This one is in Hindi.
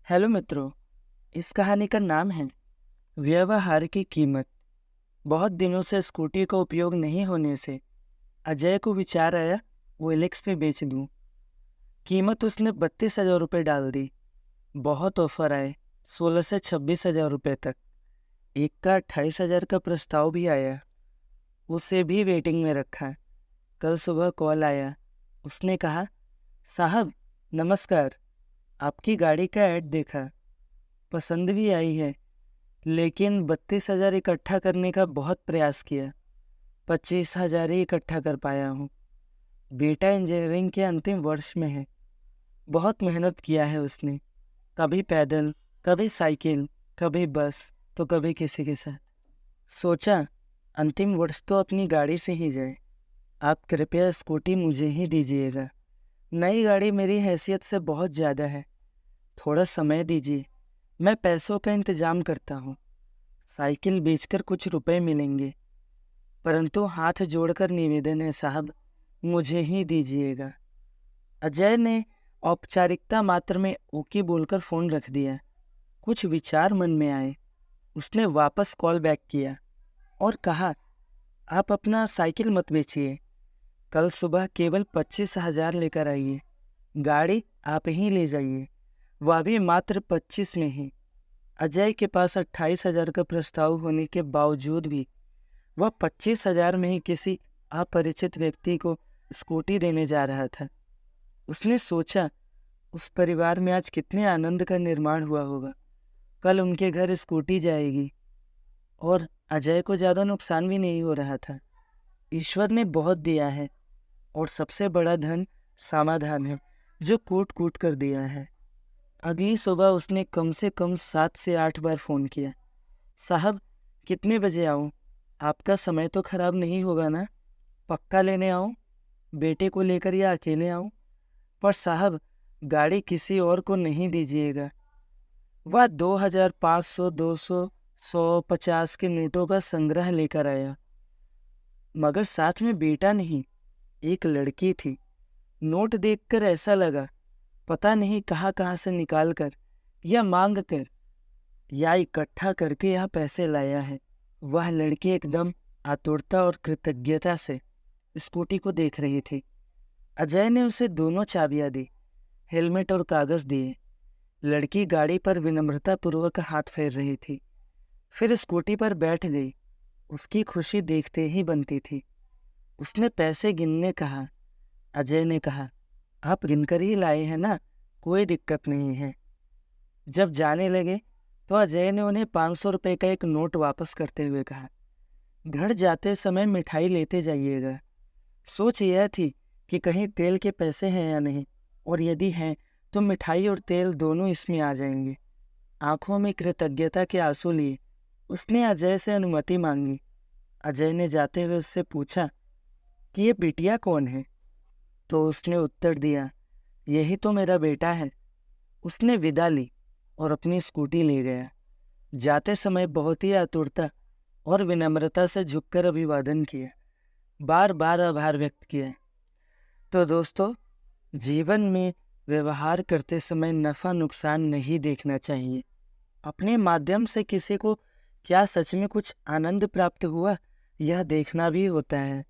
हेलो मित्रों। इस कहानी का नाम है व्यवहार की कीमत। बहुत दिनों से स्कूटी का उपयोग नहीं होने से अजय को विचार आया वो एलेक्स पे बेच दूं। कीमत उसने 32,000 रुपये डाल दी। बहुत ऑफर आए, 16 से 26,000 रुपये तक। एक का 28,000 का प्रस्ताव भी आया, उसे भी वेटिंग में रखा। कल सुबह कॉल आया। उसने कहा, साहब नमस्कार, आपकी गाड़ी का ऐड देखा, पसंद भी आई है, लेकिन 32,000 इकट्ठा करने का बहुत प्रयास किया, 25,000 ही इकट्ठा कर पाया हूँ। बेटा इंजीनियरिंग के अंतिम वर्ष में है। बहुत मेहनत किया है उसने, कभी पैदल, कभी साइकिल, कभी बस, तो कभी किसी के साथ। सोचा अंतिम वर्ष तो अपनी गाड़ी से ही जाए। आप कृपया स्कूटी मुझे ही दीजिएगा। नई गाड़ी मेरी हैसियत से बहुत ज़्यादा है। थोड़ा समय दीजिए, मैं पैसों का इंतज़ाम करता हूँ। साइकिल बेचकर कुछ रुपए मिलेंगे, परंतु हाथ जोड़कर निवेदन है साहब, मुझे ही दीजिएगा। अजय ने औपचारिकता मात्र में ओके बोलकर फ़ोन रख दिया। कुछ विचार मन में आए। उसने वापस कॉल बैक किया और कहा, आप अपना साइकिल मत बेचिए, कल सुबह केवल 25,000 लेकर आइए। गाड़ी आप ही ले जाइए, वह भी मात्र 25 में ही। अजय के पास 28,000 का प्रस्ताव होने के बावजूद भी वह 25,000 में ही किसी अपरिचित व्यक्ति को स्कूटी देने जा रहा था। उसने सोचा, उस परिवार में आज कितने आनंद का निर्माण हुआ होगा। कल उनके घर स्कूटी जाएगी और अजय को ज़्यादा नुकसान भी नहीं हो रहा था। ईश्वर ने बहुत दिया है और सबसे बड़ा धन समाधान है, जो कूट कूट कर दिया है। अगली सुबह उसने कम से कम 7 से 8 बार फ़ोन किया। साहब कितने बजे आऊँ? आपका समय तो खराब नहीं होगा ना? पक्का लेने आऊँ? बेटे को लेकर या अकेले आऊँ? पर साहब गाड़ी किसी और को नहीं दीजिएगा। वह 2,000, 500, 200, 100, 50 के नोटों का संग्रह लेकर आया, मगर साथ में बेटा नहीं, एक लड़की थी। नोट देखकर ऐसा लगा पता नहीं कहाँ कहाँ से निकाल कर या मांग कर या इकट्ठा करके यह पैसे लाया है। वह लड़की एकदम आतुरता और कृतज्ञता से स्कूटी को देख रही थी। अजय ने उसे दोनों चाबियां दी, हेलमेट और कागज दिए। लड़की गाड़ी पर विनम्रतापूर्वक हाथ फेर रही थी, फिर स्कूटी पर बैठ गई। उसकी खुशी देखते ही बनती थी। उसने पैसे गिनने कहा। अजय ने कहा, आप गिनकर ही लाए हैं ना, कोई दिक्कत नहीं है। जब जाने लगे तो अजय ने उन्हें 500 रुपये का एक नोट वापस करते हुए कहा, घर जाते समय मिठाई लेते जाइएगा। सोच यह थी कि कहीं तेल के पैसे हैं या नहीं, और यदि हैं तो मिठाई और तेल दोनों इसमें आ जाएंगे। आंखों में कृतज्ञता के आंसू लिए उसने अजय से अनुमति मांगी। अजय ने जाते हुए उससे पूछा कि ये बिटिया कौन है? तो उसने उत्तर दिया, यही तो मेरा बेटा है। उसने विदा ली और अपनी स्कूटी ले गया। जाते समय बहुत ही आतुरता और विनम्रता से झुककर अभिवादन किया, बार बार आभार व्यक्त किया। तो दोस्तों, जीवन में व्यवहार करते समय नफ़ा नुकसान नहीं देखना चाहिए। अपने माध्यम से किसी को क्या सच में कुछ आनंद प्राप्त हुआ, यह देखना भी होता है।